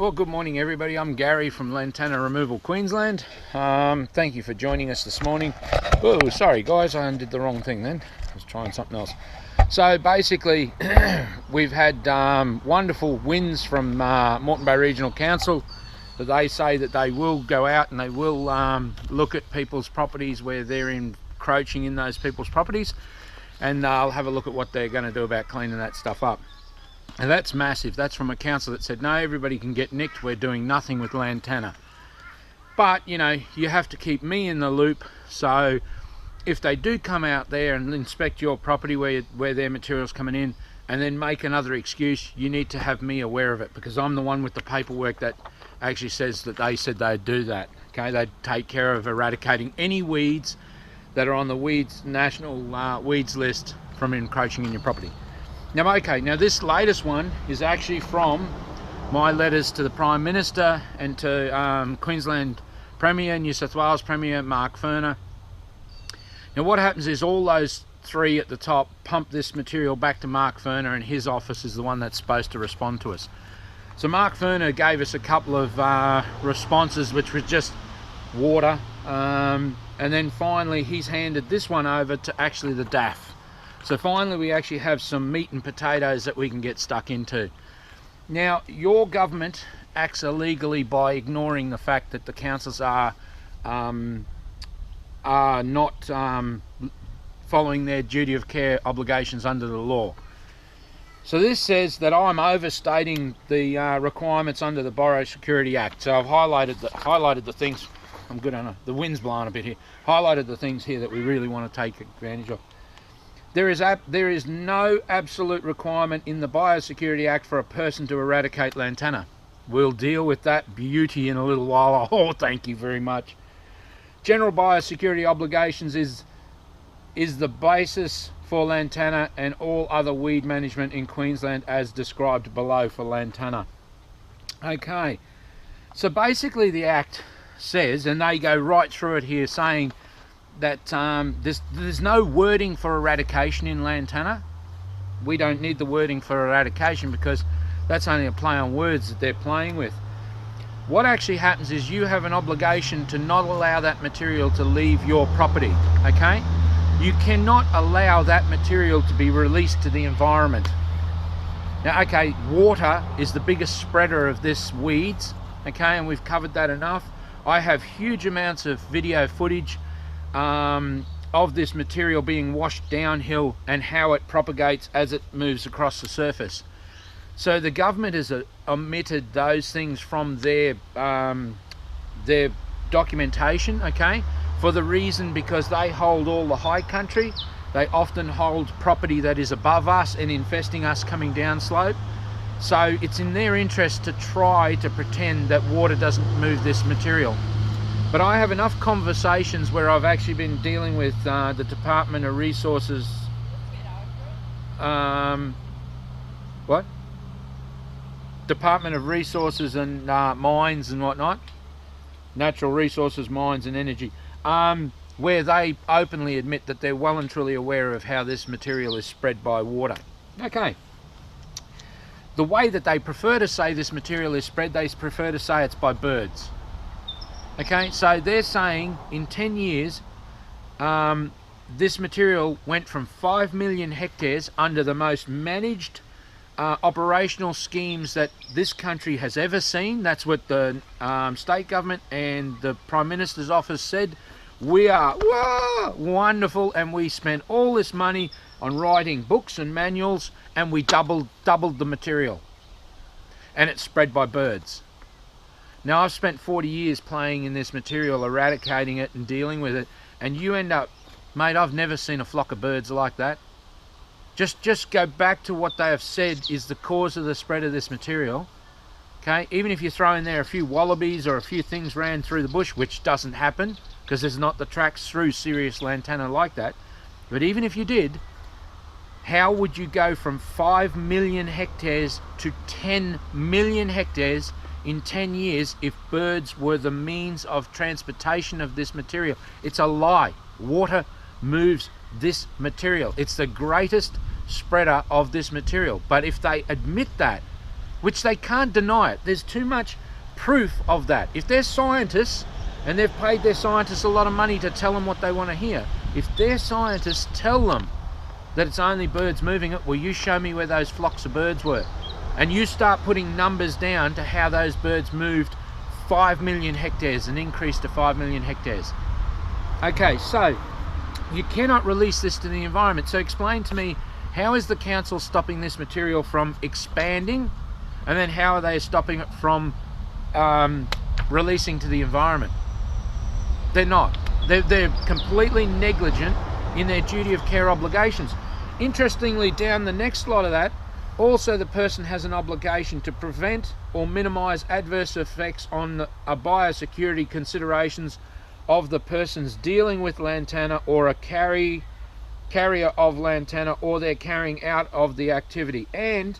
Well, good morning everybody. I'm Gary from Lantana Removal, Queensland. Thank you for joining us this morning. Oh, sorry guys, I undid the wrong thing then. I was trying something else. So basically, we've had wonderful winds from Moreton Bay Regional Council that they say that they will go out and they will look at people's properties where they're encroaching in those people's properties, and they'll have a look at what they're going to do about cleaning that stuff up. And that's massive. That's from a council that said, no, everybody can get nicked, we're doing nothing with Lantana. But, you know, you have to keep me in the loop, so if they do come out there and inspect your property where their material's coming in, and then make another excuse, you need to have me aware of it, because I'm the one with the paperwork that actually says that they said they'd do that. Okay, they'd take care of eradicating any weeds that are on the national weeds list from encroaching in your property. Now, okay, now this latest one is actually from my letters to the Prime Minister and to Queensland Premier, New South Wales Premier, Mark Furners. Now what happens is all those three at the top pump this material back to Mark Furners, and his office is the one that's supposed to respond to us. So Mark Furners gave us a couple of responses, which was just water, and then finally he's handed this one over to actually the DAF. So finally we actually have some meat and potatoes that we can get stuck into. Now, your government acts illegally by ignoring the fact that the councils are not following their duty of care obligations under the law. So this says that I'm overstating the requirements under the Biosecurity Act. So I've highlighted the things. I'm good on the wind's blowing a bit here. Highlighted the things here that we really want to take advantage of. There is no absolute requirement in the Biosecurity Act for a person to eradicate Lantana. We'll deal with that beauty in a little while. Oh, thank you very much. General biosecurity obligations is the basis for Lantana and all other weed management in Queensland as described below for Lantana. Okay, so basically the Act says, and they go right through it here, saying that there's no wording for eradication in Lantana. We don't need the wording for eradication because that's only a play on words that they're playing with. What actually happens is you have an obligation to not allow that material to leave your property, okay? You cannot allow that material to be released to the environment. Now, okay, water is the biggest spreader of this weeds, okay, and we've covered that enough. I have huge amounts of video footage of this material being washed downhill and how it propagates as it moves across the surface. So the government has omitted those things from their documentation, okay, for the reason because they hold all the high country. They often hold property that is above us and infesting us coming down slope. So it's in their interest to try to pretend that water doesn't move this material. But I have enough conversations where I've actually been dealing with the Department of Resources. What? Department of Resources and Mines and whatnot. Natural Resources, Mines and Energy. Where they openly admit that they're well and truly aware of how this material is spread by water. Okay. The way that they prefer to say this material is spread, they prefer to say it's by birds. Okay, so they're saying in 10 years, this material went from 5 million hectares under the most managed operational schemes that this country has ever seen. That's what the state government and the Prime Minister's office said. We are wonderful, and we spent all this money on writing books and manuals, and we doubled the material, and it's spread by birds. Now, I've spent 40 years playing in this material, eradicating it and dealing with it, and you end up, mate, I've never seen a flock of birds like that. Just go back to what they have said is the cause of the spread of this material, okay? Even if you throw in there a few wallabies or a few things ran through the bush, which doesn't happen, because there's not the tracks through serious Lantana like that, but even if you did, how would you go from 5 million hectares to 10 million hectares in 10 years if birds were the means of transportation of this material? It's a lie. Water moves this material. It's the greatest spreader of this material. But if they admit that, which they can't deny it. There's too much proof of that. If they're scientists, and they've paid their scientists a lot of money to tell them what they want to hear, if their scientists tell them that it's only birds moving it, well, you show me where those flocks of birds were. And you start putting numbers down to how those birds moved 5 million hectares, an increase to 5 million hectares. Okay, so you cannot release this to the environment. So explain to me, how is the council stopping this material from expanding? And then how are they stopping it from releasing to the environment? They're not. They're completely negligent in their duty of care obligations. Interestingly, down the next slide of that, also the person has an obligation to prevent or minimize adverse effects on a biosecurity considerations of the persons dealing with lantana or a carrier of lantana or their carrying out of the activity, and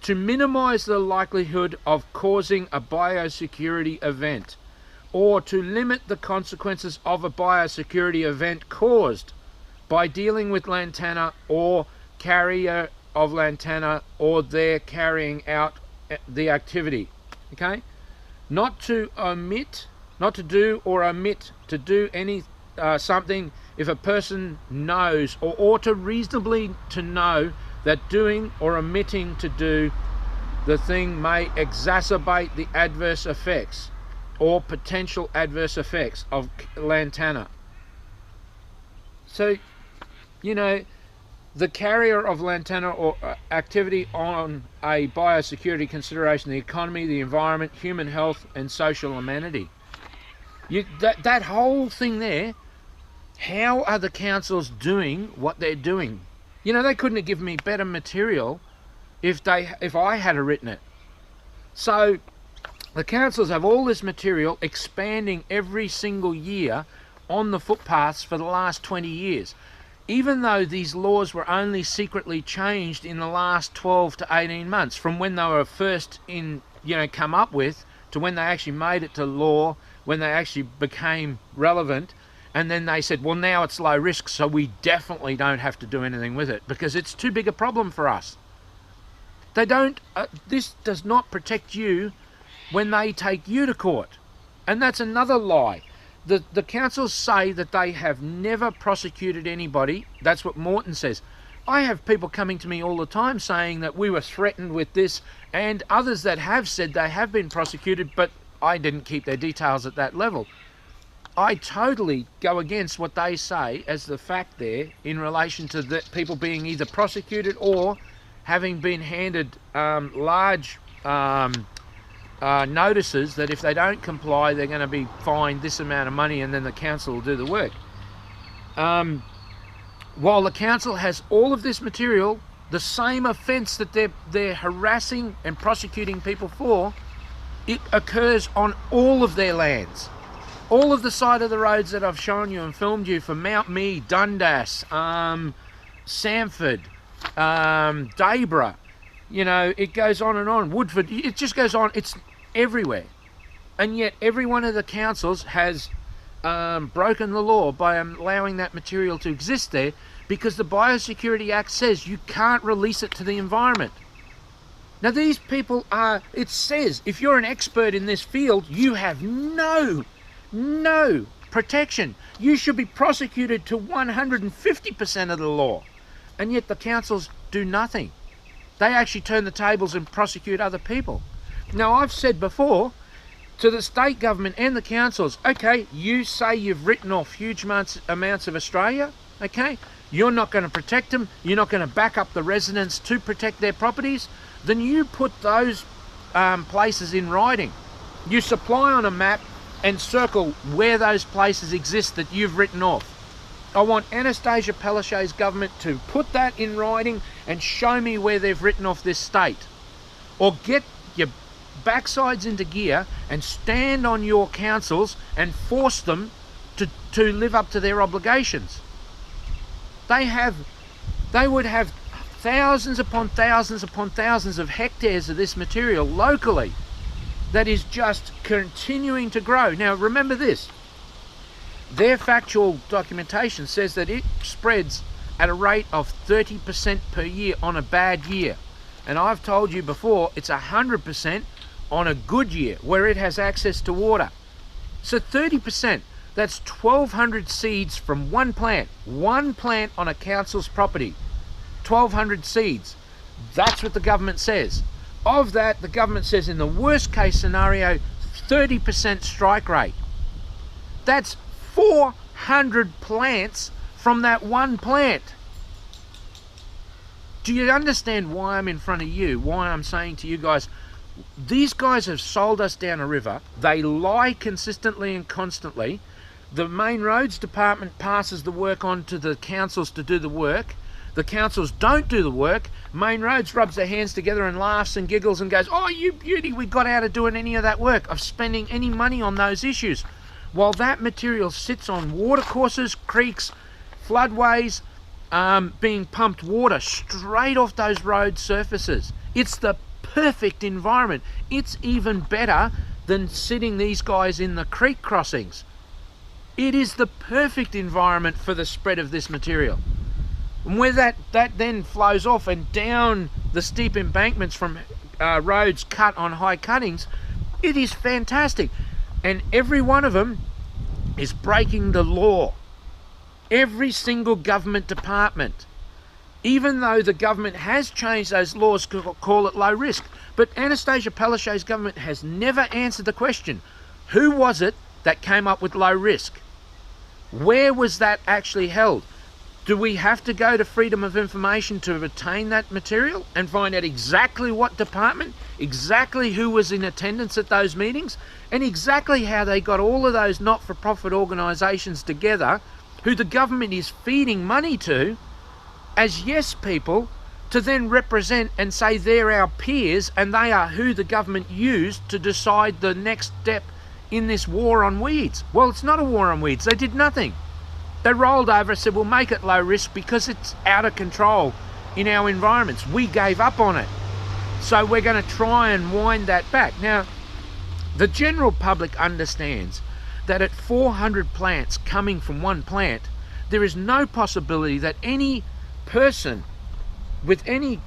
to minimize the likelihood of causing a biosecurity event, or to limit the consequences of a biosecurity event caused by dealing with lantana or carrier of lantana or their carrying out the activity. Okay, not to do or omit to do any something if a person knows or ought to reasonably to know that doing or omitting to do the thing may exacerbate the adverse effects or potential adverse effects of lantana. So, you know, the carrier of lantana or activity on a biosecurity consideration, the economy, the environment, human health and social amenity. That whole thing there, how are the councils doing what they're doing? You know, they couldn't have given me better material if I had written it. So the councils have all this material expanding every single year on the footpaths for the last 20 years. Even though these laws were only secretly changed in the last 12 to 18 months, from when they were first come up with to when they actually made it to law, when they actually became relevant, and then they said, well, now it's low risk, so we definitely don't have to do anything with it because it's too big a problem for us. They don't, this does not protect you when they take you to court. And that's another lie. The councils say that they have never prosecuted anybody. That's what Morton says. I have people coming to me all the time saying that we were threatened with this, and others that have said they have been prosecuted, but I didn't keep their details at that level. I totally go against what they say as the fact there in relation to the people being either prosecuted or having been handed large notices that if they don't comply, they're going to be fined this amount of money, and then the council will do the work. While the council has all of this material, the same offence that they're harassing and prosecuting people for, it occurs on all of their lands. All of the side of the roads that I've shown you and filmed you for Mount Mee, Dundas, Samford, Daybra, you know, it goes on and on. Woodford, it just goes on. It's everywhere. And yet every one of the councils has broken the law by allowing that material to exist there, because the Biosecurity Act says you can't release it to the environment. Now these people are, it says, if you're an expert in this field, you have no protection. You should be prosecuted to 150% of the law. And yet the councils do nothing. They actually turn the tables and prosecute other people. Now I've said before to the state government and the councils, okay, you say you've written off huge amounts of Australia, okay, you're not going to protect them, you're not going to back up the residents to protect their properties, then you put those places in writing. You supply on a map and circle where those places exist that you've written off. I want Anastasia Palaszczuk's government to put that in writing and show me where they've written off this state. Or get your backsides into gear and stand on your councils and force them to live up to their obligations. They would have thousands upon thousands upon thousands of hectares of this material locally that is just continuing to grow. Now remember this, their factual documentation says that it spreads at a rate of 30% per year on a bad year. And I've told you before, it's 100% on a good year where it has access to water. So 30%, that's 1,200 seeds from one plant on a council's property. 1,200 seeds. That's what the government says. Of that, the government says in the worst case scenario, 30% strike rate. That's 400 plants from that one plant. Do you understand why I'm in front of you? Why I'm saying to you guys, these guys have sold us down a river. They lie consistently and constantly. The main roads department passes the work on to the councils to do the work. The councils don't do the work. Main roads rubs their hands together and laughs and giggles and goes, oh, you beauty, we got out of doing any of that work, of spending any money on those issues. While that material sits on watercourses, creeks, floodways, being pumped water straight off those road surfaces. It's the perfect environment. It's even better than sitting these guys in the creek crossings. It is the perfect environment for the spread of this material. And where that then flows off and down the steep embankments from roads cut on high cuttings, it is fantastic. And every one of them is breaking the law. Every single government department. Even though the government has changed those laws to call it low risk. But Anastasia Palaszczuk's government has never answered the question, who was it that came up with low risk? Where was that actually held? Do we have to go to Freedom of Information to obtain that material and find out exactly what department, exactly who was in attendance at those meetings, and exactly how they got all of those not-for-profit organisations together, who the government is feeding money to, as yes people, to then represent and say they're our peers and they are who the government used to decide the next step in this war on weeds. Well, it's not a war on weeds. They did nothing. They rolled over and said, we'll make it low risk because it's out of control in our environments. We gave up on it. So we're going to try and wind that back. Now, the general public understands that at 400 plants coming from one plant, there is no possibility that any person with any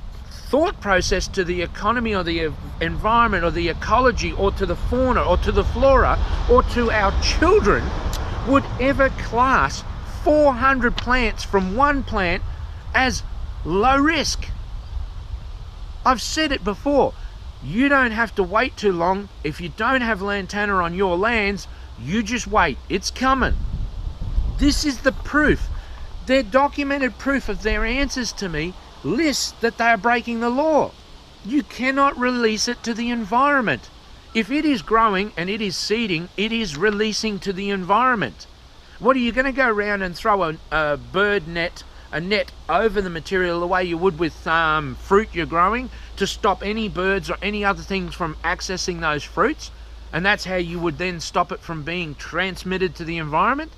thought process to the economy or the environment or the ecology or to the fauna or to the flora or to our children would ever class 400 plants from one plant as low risk. I've said it before. You don't have to wait too long. If you don't have lantana on your lands, you just wait. It's coming. This is the proof. Their documented proof of their answers to me lists that they are breaking the law. You cannot release it to the environment. If it is growing and it is seeding, it is releasing to the environment. What are you going to go around and throw a bird net, a net over the material the way you would with fruit you're growing to stop any birds or any other things from accessing those fruits? And that's how you would then stop it from being transmitted to the environment?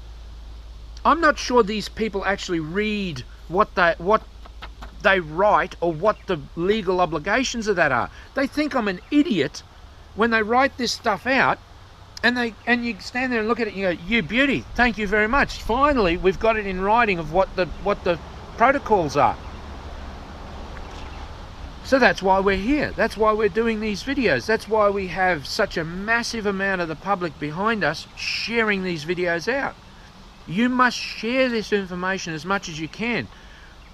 I'm not sure these people actually read what they write or what the legal obligations of that are. They think I'm an idiot when they write this stuff out, and you stand there and look at it and you go, you beauty, thank you very much. Finally, we've got it in writing of what the protocols are. So that's why we're here. That's why we're doing these videos. That's why we have such a massive amount of the public behind us sharing these videos out. You must share this information as much as you can.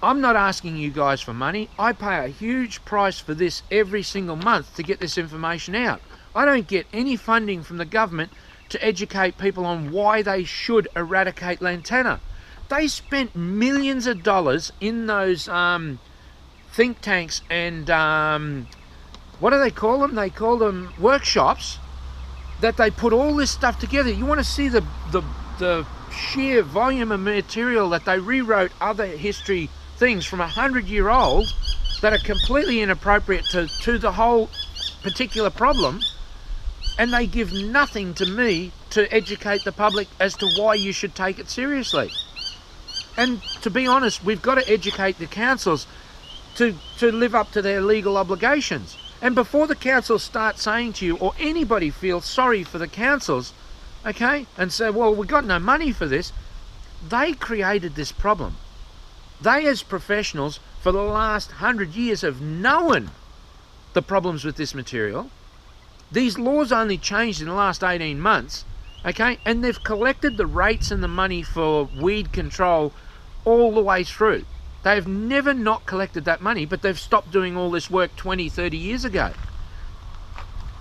I'm not asking you guys for money. I pay a huge price for this every single month to get this information out. I don't get any funding from the government to educate people on why they should eradicate lantana. They spent millions of dollars in those think tanks and what do they call them? They call them workshops, that they put all this stuff together. You want to see the sheer volume of material that they rewrote other history things from 100-year-old that are completely inappropriate to the whole particular problem, and they give nothing to me to educate the public as to why you should take it seriously. And to be honest, we've got to educate the councils to live up to their legal obligations. And before the councils start saying to you, or anybody feels sorry for the councils, okay, and say, well, we've got no money for this, they created this problem. They, as professionals, for the last 100 years have known the problems with this material. These laws only changed in the last 18 months, okay? And they've collected the rates and the money for weed control all the way through. They've never not collected that money, but they've stopped doing all this work 20, 30 years ago.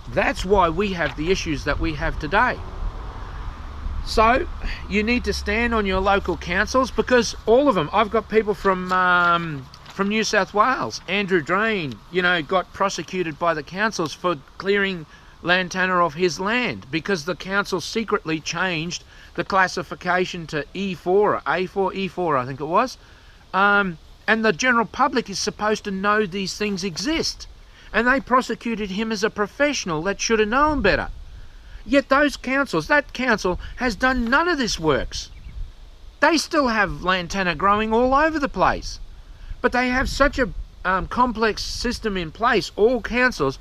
That's why we have the issues that we have today. So you need to stand on your local councils, because all of them, I've got people from New South Wales. Andrew Drain, you know, got prosecuted by the councils for clearing Lantana off his land because the council secretly changed the classification to E4 or A4, E4 I think it was. And the general public is supposed to know these things exist. And they prosecuted him as a professional that should have known better. Yet those councils, that council has done none of this works. They still have lantana growing all over the place. But they have such a complex system in place, all councils,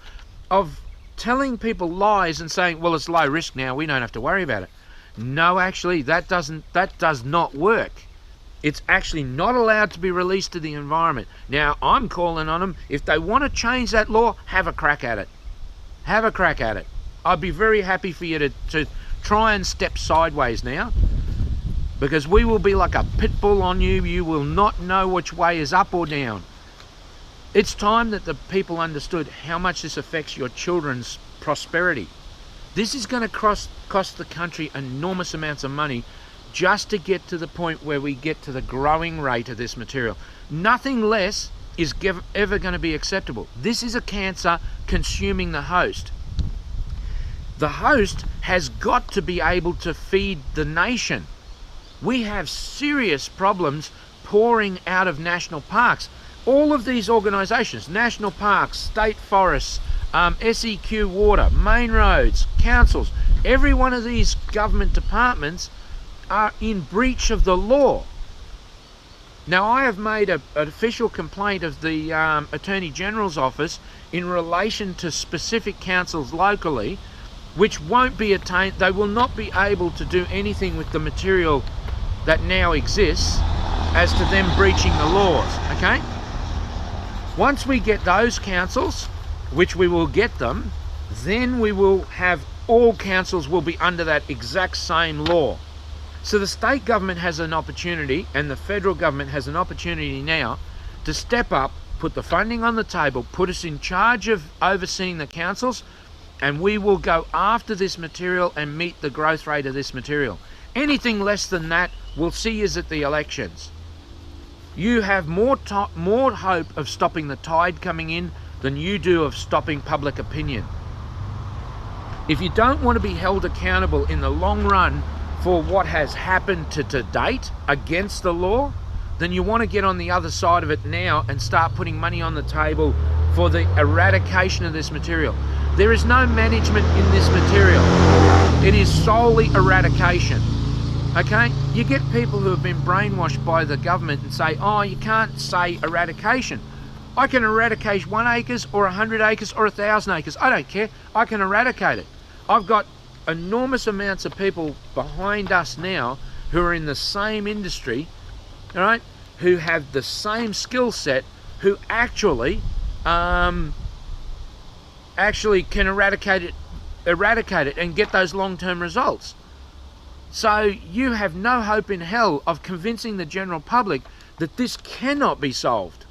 of telling people lies and saying, well, it's low risk now, we don't have to worry about it. No, actually, that does not work. It's actually not allowed to be released to the environment. Now, I'm calling on them, if they want to change that law, have a crack at it. Have a crack at it. I'd be very happy for you to try and step sideways now, because we will be like a pit bull on you. You will not know which way is up or down. It's time that the people understood how much this affects your children's prosperity. This is going to cost the country enormous amounts of money just to get to the point where we get to the growing rate of this material. Nothing less is ever going to be acceptable. This is a cancer consuming the host. The host has got to be able to feed the nation. We have serious problems pouring out of national parks. All of these organisations, national parks, state forests, SEQ water, main roads, councils, every one of these government departments are in breach of the law. Now, I have made an official complaint of the Attorney General's office in relation to specific councils locally, which won't be attained. They will not be able to do anything with the material that now exists as to them breaching the laws, okay? Once we get those councils, which we will get them, then we will have all councils will be under that exact same law. So the state government has an opportunity, and the federal government has an opportunity now to step up, put the funding on the table, put us in charge of overseeing the councils, and we will go after this material and meet the growth rate of this material. Anything less than that, we'll see us at the elections. You have more hope of stopping the tide coming in than you do of stopping public opinion. If you don't want to be held accountable in the long run for what has happened to date against the law, then you want to get on the other side of it now and start putting money on the table for the eradication of this material. There is no management in this material. It is solely eradication. Okay? You get people who have been brainwashed by the government and say, oh, you can't say eradication. I can eradicate 1 acre or 100 acres or 1,000 acres. I don't care. I can eradicate it. I've got enormous amounts of people behind us now who are in the same industry, all right, who have the same skill set, who actually can eradicate it and get those long-term results. So you have no hope in hell of convincing the general public that this cannot be solved.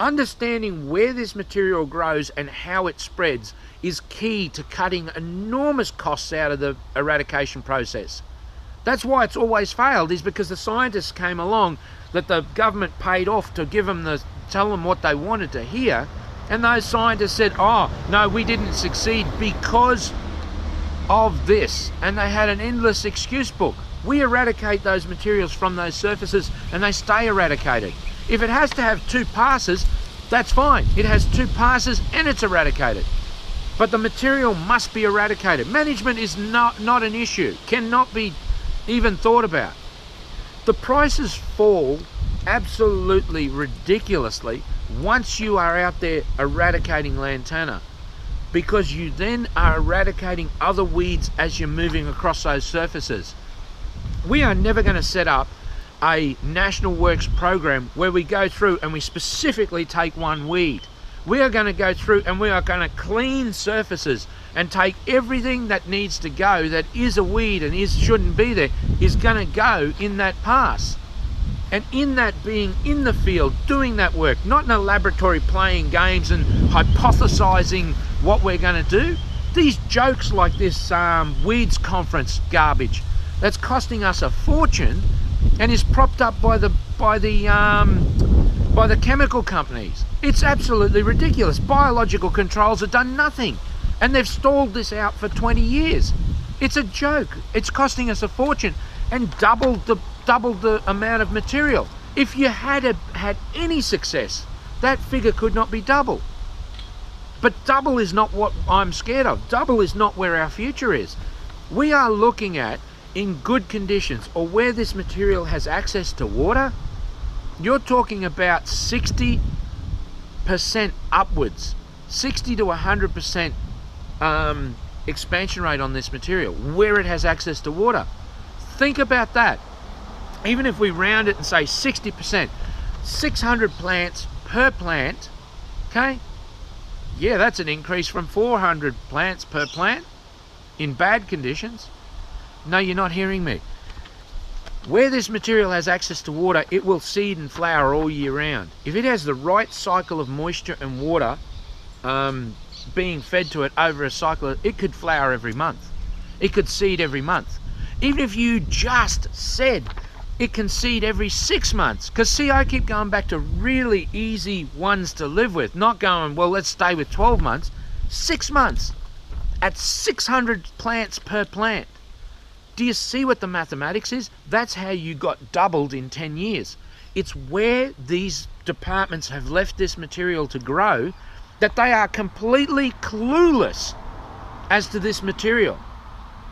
Understanding where this material grows and how it spreads is key to cutting enormous costs out of the eradication process. That's why it's always failed, is because the scientists came along that the government paid off to tell them what they wanted to hear, and those scientists said, oh, no, we didn't succeed because of this, and they had an endless excuse book. We eradicate those materials from those surfaces and they stay eradicated. If it has to have 2 passes, that's fine. It has 2 passes and it's eradicated. But the material must be eradicated. Management is not an issue, cannot be even thought about. The prices fall absolutely ridiculously once you are out there eradicating lantana, because you then are eradicating other weeds as you're moving across those surfaces. We are never going to set up a national works program where we go through and we specifically take one weed. We are going to go through and we are going to clean surfaces and take everything that needs to go, that is a weed and shouldn't be there, is going to go in that pass. And in that, being in the field, doing that work, not in a laboratory playing games and hypothesizing what we're going to do. These jokes like this weeds conference garbage, that's costing us a fortune and is propped up by the chemical companies. It's absolutely ridiculous. Biological controls have done nothing, and they've stalled this out for 20 years. It's a joke. It's costing us a fortune and doubled the amount of material. If you had any success, that figure could not be double. But double is not what I'm scared of. Double is not where our future is. We are looking at, in good conditions, or where this material has access to water, you're talking about 60% upwards, 60 to 100% expansion rate on this material, where it has access to water. Think about that. Even if we round it and say 60%, 600 plants per plant, okay? Yeah, that's an increase from 400 plants per plant in bad conditions. No, you're not hearing me. Where this material has access to water, it will seed and flower all year round. If it has the right cycle of moisture and water being fed to it over a cycle, it could flower every month. It could seed every month. Even if you just said it can seed every 6 months. Because see, I keep going back to really easy ones to live with, not going, well, let's stay with 12 months. 6 months at 600 plants per plant. Do you see what the mathematics is? That's how you got doubled in 10 years. It's where these departments have left this material to grow that they are completely clueless as to this material.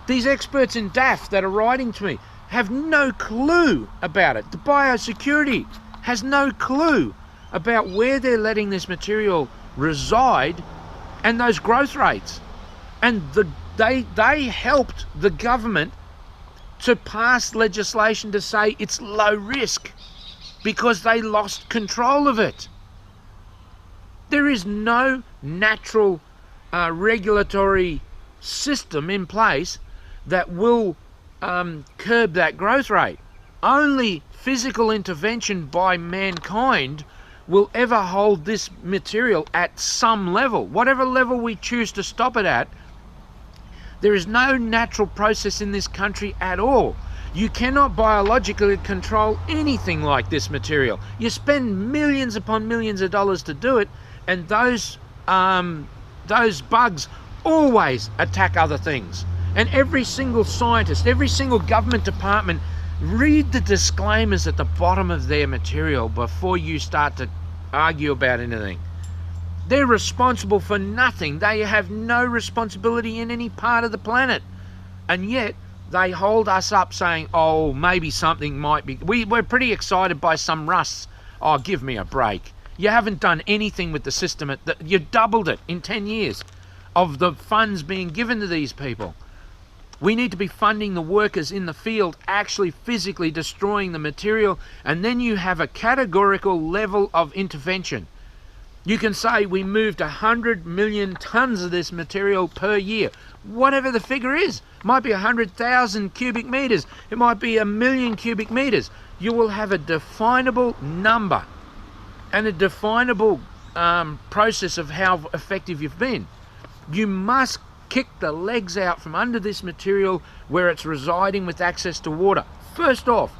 These experts in DAF that are writing to me have no clue about it. The biosecurity has no clue about where they're letting this material reside and those growth rates. And they helped the government to pass legislation to say it's low risk because they lost control of it. There is no natural regulatory system in place that will curb that growth rate. Only physical intervention by mankind will ever hold this material at some level. Whatever level we choose to stop it at, there is no natural process in this country at all. You cannot biologically control anything like this material. You spend millions upon millions of dollars to do it, and those bugs always attack other things. And every single scientist, every single government department, read the disclaimers at the bottom of their material before you start to argue about anything. They're responsible for nothing. They have no responsibility in any part of the planet. And yet, they hold us up saying, oh, maybe something might be... We're pretty excited by some rusts. Oh, give me a break. You haven't done anything with the system. You doubled it in 10 years of the funds being given to these people. We need to be funding the workers in the field, actually physically destroying the material, and then you have a categorical level of intervention. You can say we moved 100 million tons of this material per year. Whatever the figure is. It might be 100,000 cubic meters. It might be 1 million cubic meters. You will have a definable number and a definable process of how effective you've been. You must kick the legs out from under this material where it's residing with access to water. First off,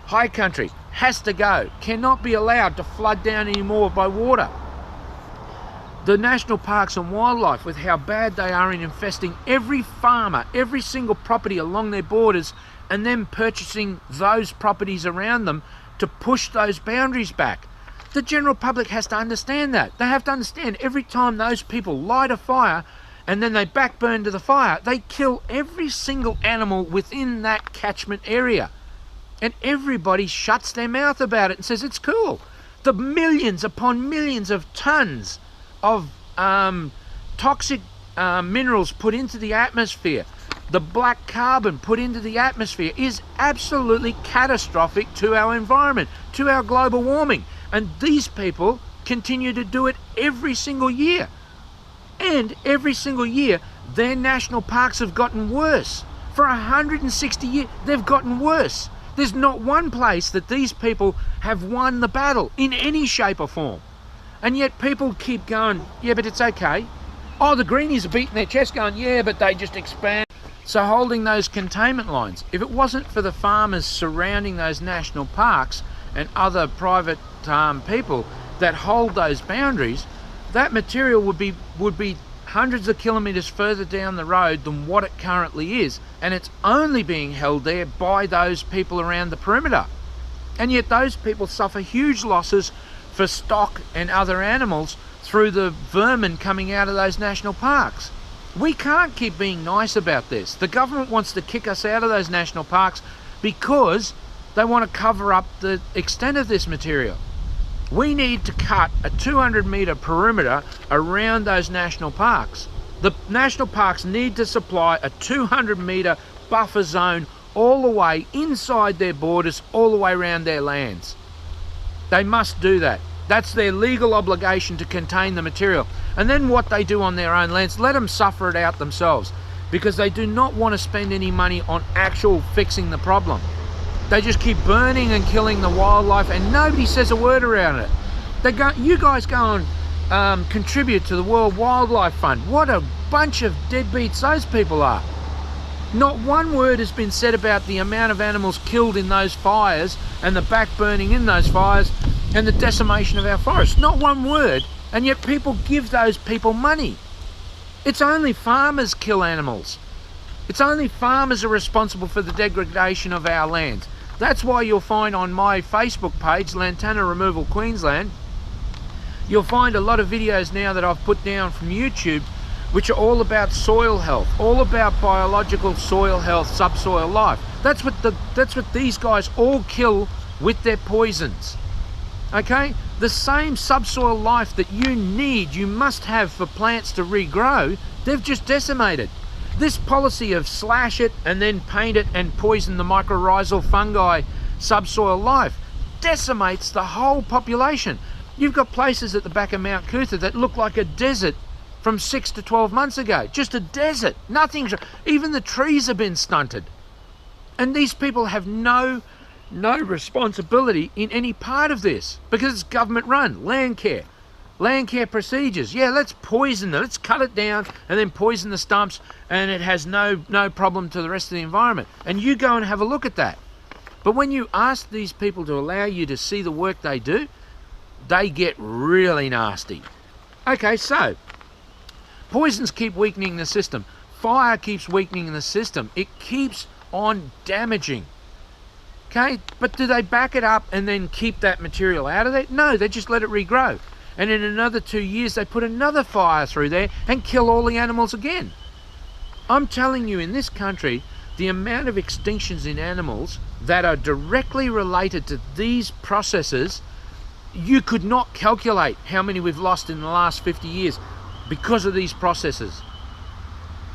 high country has to go. Cannot be allowed to flood down anymore by water. The national parks and wildlife, with how bad they are in infesting every farmer, every single property along their borders, and then purchasing those properties around them to push those boundaries back. The general public has to understand that. They have to understand every time those people light a fire and then they backburn to the fire, they kill every single animal within that catchment area. And everybody shuts their mouth about it and says it's cool. The millions upon millions of tons of toxic minerals put into the atmosphere, the black carbon put into the atmosphere, is absolutely catastrophic to our environment, to our global warming. And these people continue to do it every single year. And every single year, their national parks have gotten worse. For 160 years, they've gotten worse. There's not one place that these people have won the battle in any shape or form. And yet people keep going, yeah, but it's okay. Oh, the greenies are beating their chest going, yeah, but they just expand. So holding those containment lines, if it wasn't for the farmers surrounding those national parks and other private people that hold those boundaries, that material would be hundreds of kilometres further down the road than what it currently is, and it's only being held there by those people around the perimeter. And yet those people suffer huge losses for stock and other animals through the vermin coming out of those national parks. We can't keep being nice about this. The government wants to kick us out of those national parks because they want to cover up the extent of this material. We need to cut a 200-metre perimeter around those national parks. The national parks need to supply a 200-metre buffer zone all the way inside their borders, all the way around their lands. They must do that. That's their legal obligation to contain the material. And then what they do on their own lands, let them suffer it out themselves, because they do not want to spend any money on actual fixing the problem. They just keep burning and killing the wildlife, and nobody says a word around it. You guys go and contribute to the World Wildlife Fund. What a bunch of deadbeats those people are. Not one word has been said about the amount of animals killed in those fires and the back burning in those fires and the decimation of our forests. Not one word, and yet people give those people money. It's only farmers kill animals. It's only farmers are responsible for the degradation of our lands. That's why you'll find on my Facebook page, Lantana Removal Queensland, you'll find a lot of videos now that I've put down from YouTube which are all about soil health, all about biological soil health, subsoil life. That's what these guys all kill with their poisons. Okay? The same subsoil life that you must have for plants to regrow, they've just decimated. This policy of slash it and then paint it and poison the mycorrhizal fungi subsoil life decimates the whole population. You've got places at the back of Mount Cootha that look like a desert from 6 to 12 months ago. Just a desert. Nothing's, even the trees have been stunted. And these people have no responsibility in any part of this, because it's government run. Land care procedures. Yeah, let's poison them. Let's cut it down and then poison the stumps, and it has no problem to the rest of the environment. And you go and have a look at that. But when you ask these people to allow you to see the work they do, they get really nasty. Okay, so poisons keep weakening the system. Fire keeps weakening the system. It keeps on damaging. Okay, but do they back it up and then keep that material out of there? No, they just let it regrow. And in another 2 years, they put another fire through there and kill all the animals again. I'm telling you, in this country, the amount of extinctions in animals that are directly related to these processes, you could not calculate how many we've lost in the last 50 years because of these processes.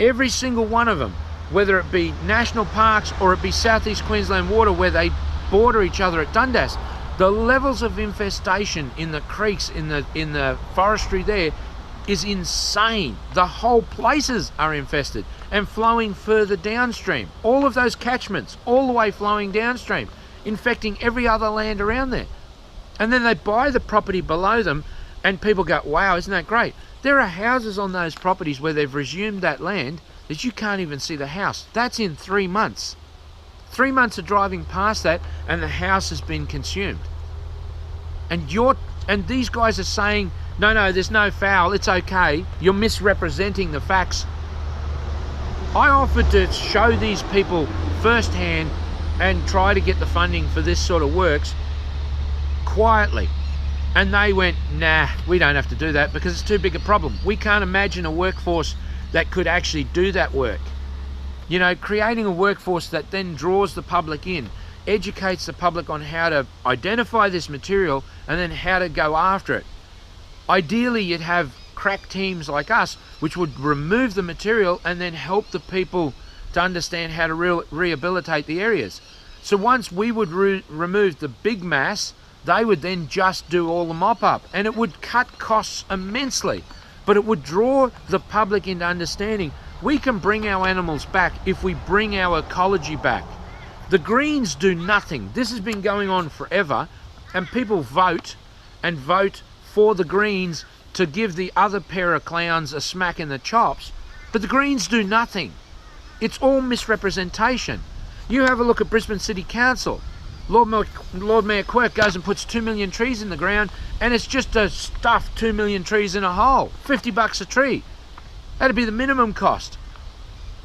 Every single one of them, whether it be national parks or it be Southeast Queensland water where they border each other at Dundas, the levels of infestation in the creeks, in the forestry there, is insane. The whole places are infested and flowing further downstream. All of those catchments, all the way flowing downstream, infecting every other land around there. And then they buy the property below them and people go, wow, isn't that great? There are houses on those properties where they've resumed that land that you can't even see the house. That's in 3 months. 3 months of driving past that and the house has been consumed. And these guys are saying, no, there's no foul, it's okay. You're misrepresenting the facts. I offered to show these people firsthand and try to get the funding for this sort of works quietly. And they went, nah, we don't have to do that because it's too big a problem. We can't imagine a workforce that could actually do that work. You know, creating a workforce that then draws the public in, educates the public on how to identify this material and then how to go after it. Ideally, you'd have crack teams like us, which would remove the material and then help the people to understand how to rehabilitate the areas. So once we would remove the big mass, They would then just do all the mop up, and it would cut costs immensely, but it would draw the public into understanding we can bring our animals back if we bring our ecology back. The Greens do nothing. This has been going on forever, and people vote and vote for the Greens to give the other pair of clowns a smack in the chops, but the Greens do nothing. It's all misrepresentation. You have a look at Brisbane City Council. Lord Mayor Quirk goes and puts 2 million trees in the ground, and it's just to stuff 2 million trees in a hole. $50 a tree. That'd be the minimum cost.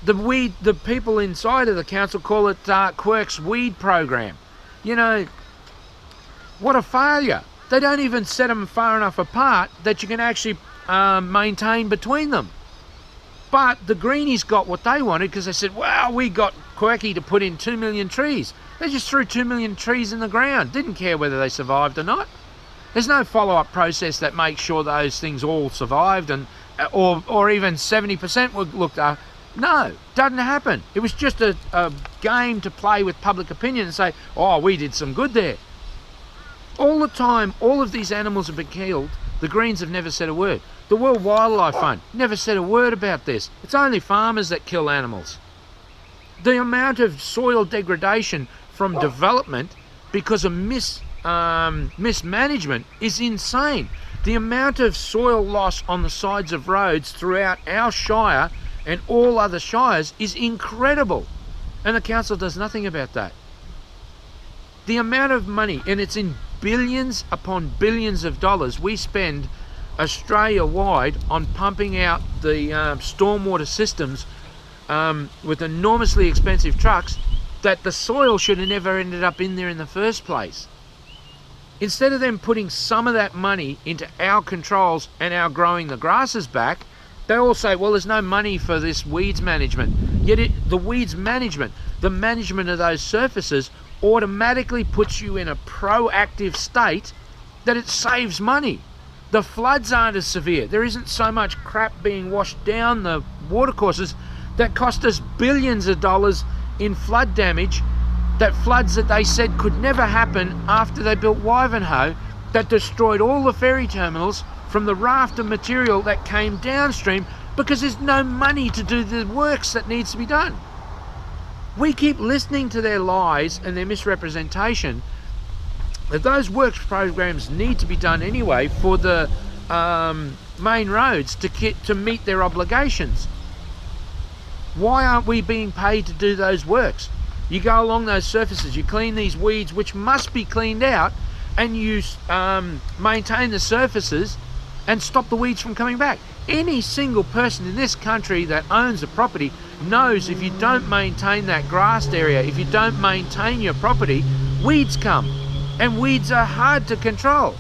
The people inside of the council call it Quirk's weed program. You know, what a failure. They don't even set them far enough apart that you can actually maintain between them. But the Greenies got what they wanted because they said, wow, we got Quirky to put in 2 million trees. They just threw 2 million trees in the ground. Didn't care whether they survived or not. There's no follow-up process that makes sure those things all survived and or even 70% were looked at. No, doesn't happen. It was just a game to play with public opinion and say, oh, we did some good there. All the time, all of these animals have been killed. The Greens have never said a word. The World Wildlife Fund never said a word about this. It's only farmers that kill animals. The amount of soil degradation from development because of mismanagement is insane. The amount of soil loss on the sides of roads throughout our shire and all other shires is incredible. And the council does nothing about that. The amount of money, and it's in billions upon billions of dollars we spend Australia-wide on pumping out the stormwater systems with enormously expensive trucks, that the soil should have never ended up in there in the first place. Instead of them putting some of that money into our controls and our growing the grasses back, they all say, well, there's no money for this weeds management. Yet the weeds management, the management of those surfaces, automatically puts you in a proactive state that it saves money. The floods aren't as severe. There isn't so much crap being washed down the watercourses that cost us billions of dollars in flood damage, that floods that they said could never happen after they built Wivenhoe, that destroyed all the ferry terminals from the raft of material that came downstream because there's no money to do the works that needs to be done. We keep listening to their lies and their misrepresentation that those works programs need to be done anyway for the main roads to meet their obligations. Why aren't we being paid to do those works? You go along those surfaces, you clean these weeds which must be cleaned out, and you maintain the surfaces and stop the weeds from coming back. Any single person in this country that owns a property knows if you don't maintain that grassed area, if you don't maintain your property, weeds come. And weeds are hard to control.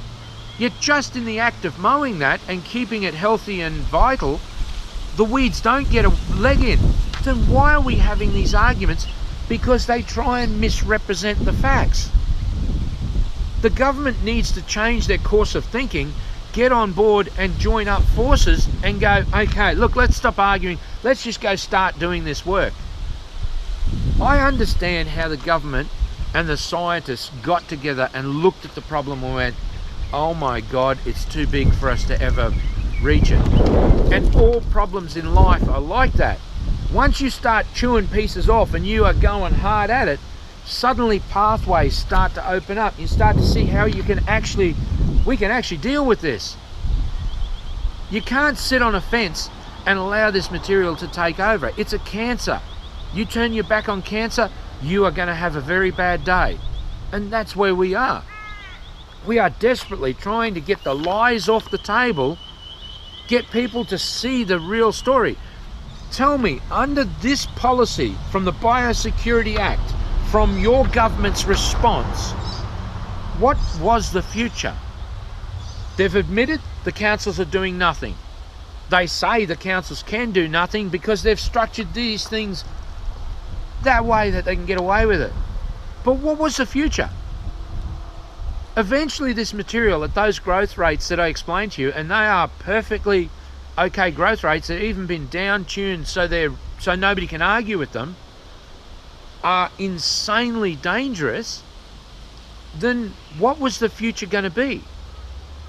Yet just in the act of mowing that and keeping it healthy and vital, the weeds don't get a leg in. Then why are we having these arguments? Because they try and misrepresent the facts. The government needs to change their course of thinking, get on board and join up forces and go, okay, look, let's stop arguing. Let's just go start doing this work. I understand how the government and the scientists got together and looked at the problem and went, oh my God, it's too big for us to ever reach it. And all problems in life are like that. Once you start chewing pieces off and you are going hard at it, suddenly pathways start to open up. You start to see how we can actually deal with this. You can't sit on a fence and allow this material to take over. It's a cancer. You turn your back on cancer, you are going to have a very bad day. And that's where we are. We are desperately trying to get the lies off the table, get people to see the real story. Tell me, under this policy from the Biosecurity Act, from your government's response, what was the future? They've admitted the councils are doing nothing. They say the councils can do nothing because they've structured these things that way that they can get away with it. But what was the future? Eventually this material at those growth rates that I explained to you, and they are perfectly okay growth rates, they've even been down-tuned so nobody can argue with them, are insanely dangerous. then what was the future going to be?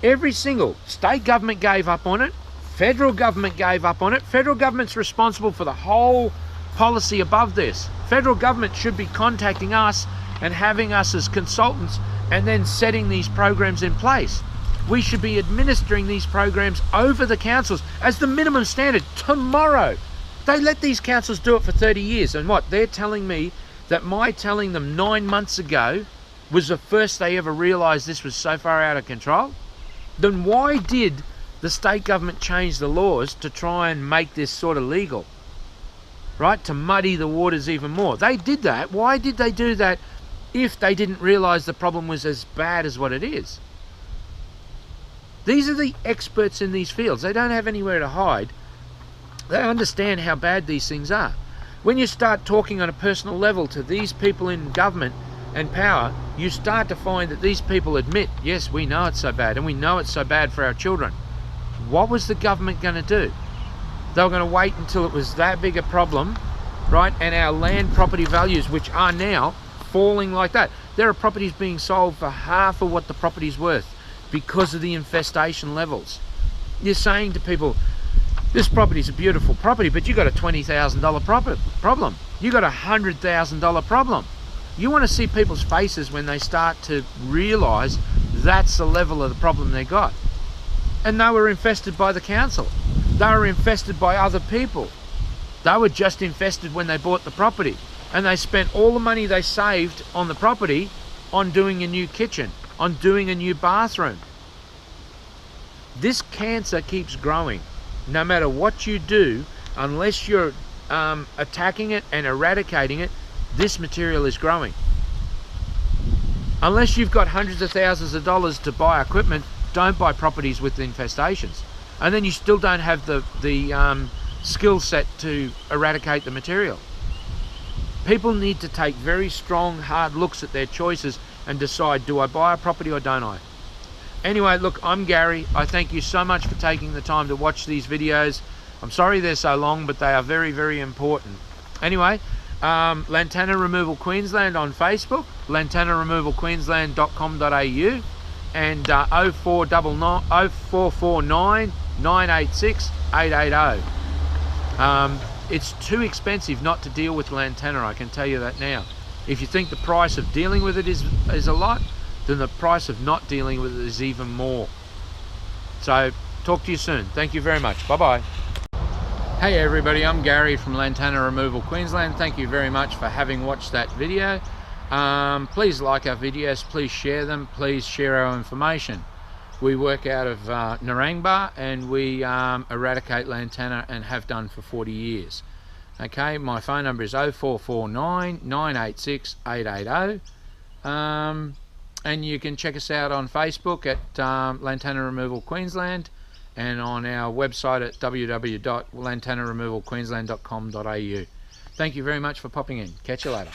Every single state government gave up on it. Federal government gave up on it. Federal government's responsible for the whole policy above this. Federal government should be contacting us and having us as consultants and then setting these programs in place. We should be administering these programs over the councils as the minimum standard tomorrow. They let these councils do it for 30 years. And what? They're telling me that my telling them 9 months ago was the first they ever realised this was so far out of control? Then why did the state government change the laws to try and make this sort of legal? Right? To muddy the waters even more. They did that. Why did they do that if they didn't realise the problem was as bad as what it is? These are the experts in these fields. They don't have anywhere to hide. They understand how bad these things are. When you start talking on a personal level to these people in government and power, you start to find that these people admit, yes, we know it's so bad, and we know it's so bad for our children. What was the government going to do? They were going to wait until it was that big a problem, right? And our land property values, which are now falling like that. There are properties being sold for half of what the property's worth because of the infestation levels. You're saying to people, this property's a beautiful property, but you got a $20,000 problem. You got a $100,000 problem. You want to see people's faces when they start to realise that's the level of the problem they got. And they were infested by the council. They were infested by other people. They were just infested when they bought the property. And they spent all the money they saved on the property on doing a new kitchen, on doing a new bathroom. This cancer keeps growing. No matter what you do, unless you're attacking it and eradicating it, this material is growing. Unless you've got hundreds of thousands of dollars to buy equipment, don't buy properties with infestations. And then you still don't have the skill set to eradicate the material. People need to take very strong, hard looks at their choices and decide, do I buy a property or don't I? Anyway, look, I'm Gary. I thank you so much for taking the time to watch these videos. I'm sorry they're so long, but they are very, very important. Anyway, Lantana Removal Queensland on Facebook, lantanaremovalqueensland.com.au, and 0449 986 880. It's too expensive not to deal with lantana, I can tell you that now. If you think the price of dealing with it is a lot, then the price of not dealing with it is even more. So, talk to you soon. Thank you very much. Bye-bye. Hey everybody, I'm Gary from Lantana Removal Queensland. Thank you very much for having watched that video. Please like our videos, please share them, please share our information. We work out of Narangba and we eradicate lantana and have done for 40 years. Okay, my phone number is 0449 986 880. And you can check us out on Facebook at Lantana Removal Queensland and on our website at www.lantanaremovalqueensland.com.au. Thank you very much for popping in. Catch you later.